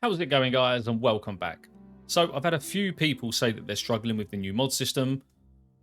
How's it going, guys, and welcome back. So I've had a few people say that they're struggling with the new mod system,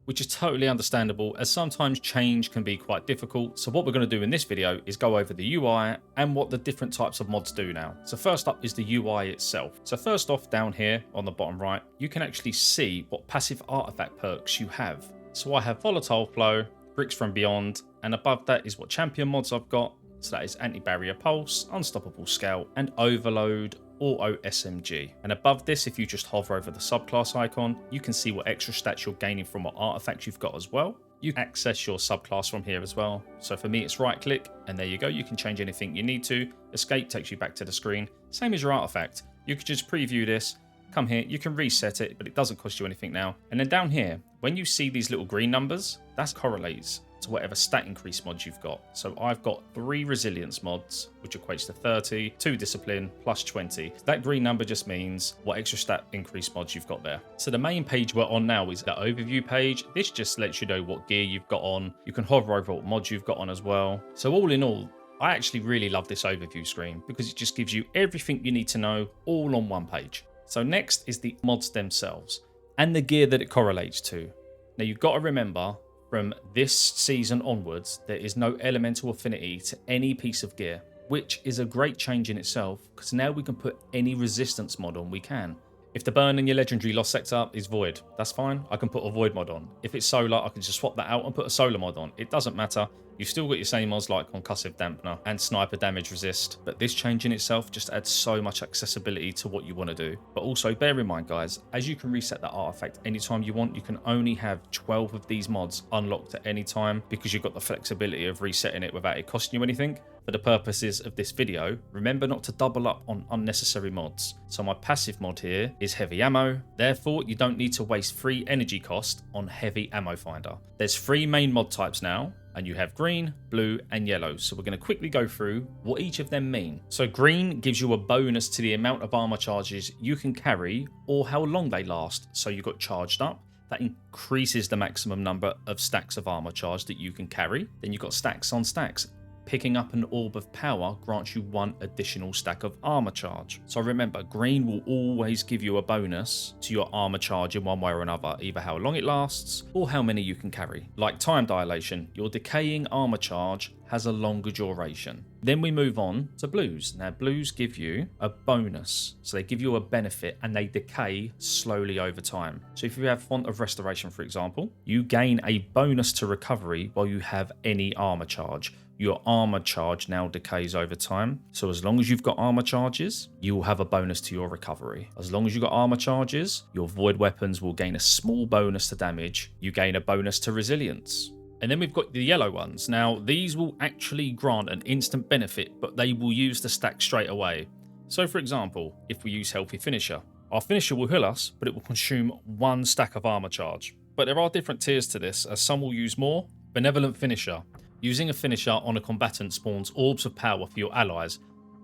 which is totally understandable as sometimes change can be quite difficult. So what we're going to do in this video is go over the UI and what the different types of mods do now. So first up is the UI itself. So first off, down here on the bottom right, you can actually see what passive artifact perks you have. So I have Volatile Flow, Bricks from Beyond, and above that is what champion mods I've got. So that is Anti-Barrier Pulse, Unstoppable Scout, and Overload Auto SMG. And above this, if you just hover over the subclass icon, you can see what extra stats you're gaining from what artifacts you've got as well. You can access your subclass from here as well. So for me, it's right click, and there you go. You can change anything you need to. Escape takes you back to the screen. Same as your artifact. You could just preview this, come here, you can reset it, but it doesn't cost you anything now. And then down here, when you see these little green numbers, that correlates to whatever stat increase mods you've got. So I've got 3 resilience mods, which equates to 30, 2 discipline, plus 20. That green number just means what extra stat increase mods you've got there. So the main page we're on now is the overview page. This just lets you know what gear you've got on. You can hover over what mods you've got on as well. So all in all, I actually really love this overview screen because it just gives you everything you need to know all on one page. So next is the mods themselves and the gear that it correlates to. Now you've got to remember, from this season onwards, there is no elemental affinity to any piece of gear, which is a great change in itself because now we can put any resistance mod on we can. If the burn in your legendary lost sector is void, that's fine. I can put a void mod on. If it's solar, I can just swap that out and put a solar mod on. It doesn't matter. You've still got your same mods like concussive dampener and sniper damage resist, but this change in itself just adds so much accessibility to what you want to do. But also bear in mind, guys, as you can reset that artifact anytime you want, you can only have 12 of these mods unlocked at any time because you've got the flexibility of resetting it without it costing you anything. For the purposes of this video, remember not to double up on unnecessary mods. So my passive mod here is heavy ammo, therefore you don't need to waste free energy cost on heavy ammo finder. There's 3 main mod types now, and you have green, blue, and yellow. So we're going to quickly go through what each of them mean. So green gives you a bonus to the amount of armor charges you can carry or how long they last. So you got charged up. That increases the maximum number of stacks of armor charge that you can carry. Then you've got stacks on stacks. Picking up an orb of power grants you 1 additional stack of armor charge. So remember, green will always give you a bonus to your armor charge in one way or another, either how long it lasts or how many you can carry. Like time dilation, your decaying armor charge has a longer duration. Then we move on to blues. Now blues give you a bonus. So they give you a benefit and they decay slowly over time. So if you have Font of Restoration, for example, you gain a bonus to recovery while you have any armor charge. Your armor charge now decays over time. So as long as you've got armor charges, you will have a bonus to your recovery. As long as you've got armor charges, your void weapons will gain a small bonus to damage. You gain a bonus to resilience. And then we've got the yellow ones. Now, these will actually grant an instant benefit, but they will use the stack straight away. So for example, if we use Healthy Finisher, our finisher will heal us, but it will consume 1 stack of armor charge. But there are different tiers to this, as some will use more. Benevolent Finisher. Using a finisher on a combatant spawns orbs of power for your allies,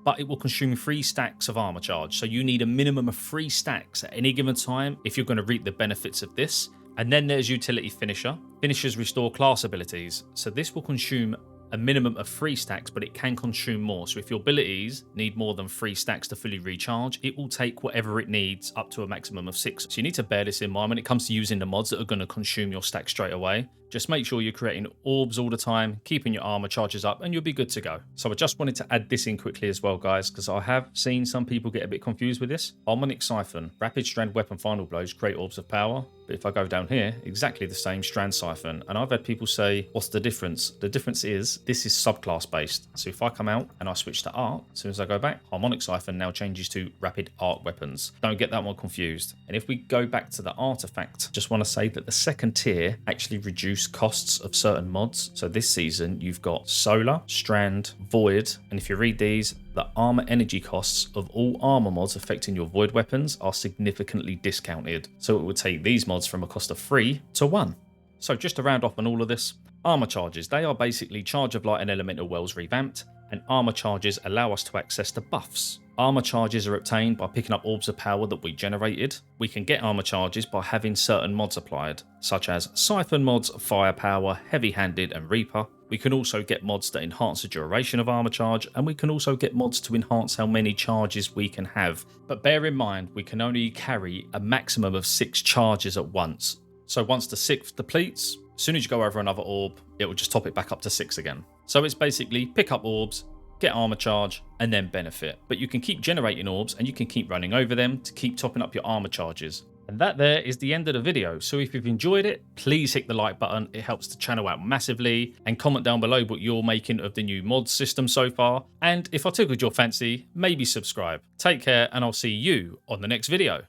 but it will consume 3 stacks of armor charge. So you need a minimum of 3 stacks at any given time if you're going to reap the benefits of this. And then there's Utility Finisher. Finishers restore class abilities. So this will consume a minimum of 3 stacks, but it can consume more. So if your abilities need more than 3 stacks to fully recharge, it will take whatever it needs up to a maximum of 6. So you need to bear this in mind when it comes to using the mods that are going to consume your stack straight away. Just make sure you're creating orbs all the time, keeping your armor charges up, and you'll be good to go. So I just wanted to add this in quickly as well, guys, because I have seen some people get a bit confused with this. Harmonic Siphon, Rapid Strand Weapon Final Blows create orbs of power. But if I go down here, exactly the same Strand Siphon. And I've had people say, what's the difference? The difference is this is subclass based. So if I come out and I switch to Arc, as soon as I go back, Harmonic Siphon now changes to Rapid Arc Weapons. Don't get that one confused. And if we go back to the artifact, just want to say that the second tier actually reduces costs of certain mods. So this season you've got Solar, Strand, Void, and if you read these, the armor energy costs of all armor mods affecting your void weapons are significantly discounted. So it would take these mods from a cost of 3 to 1. So just to round off on all of this, armor charges, they are basically Charge of Light and Elemental Wells revamped, and armor charges allow us to access the buffs. Armor charges are obtained by picking up orbs of power that we generated. We can get armor charges by having certain mods applied, such as Siphon mods, Firepower, Heavy Handed, and Reaper. We can also get mods that enhance the duration of armor charge, and we can also get mods to enhance how many charges we can have. But bear in mind, we can only carry a maximum of 6 charges at once. So once the 6th depletes, as soon as you go over another orb, it will just top it back up to 6 again. So it's basically pick up orbs, get armor charge, and then benefit. But you can keep generating orbs and you can keep running over them to keep topping up your armor charges. And that there is the end of the video. So if you've enjoyed it, please hit the like button. It helps the channel out massively. And comment down below what you're making of the new mod system so far. And if I tickled your fancy, maybe subscribe. Take care, and I'll see you on the next video.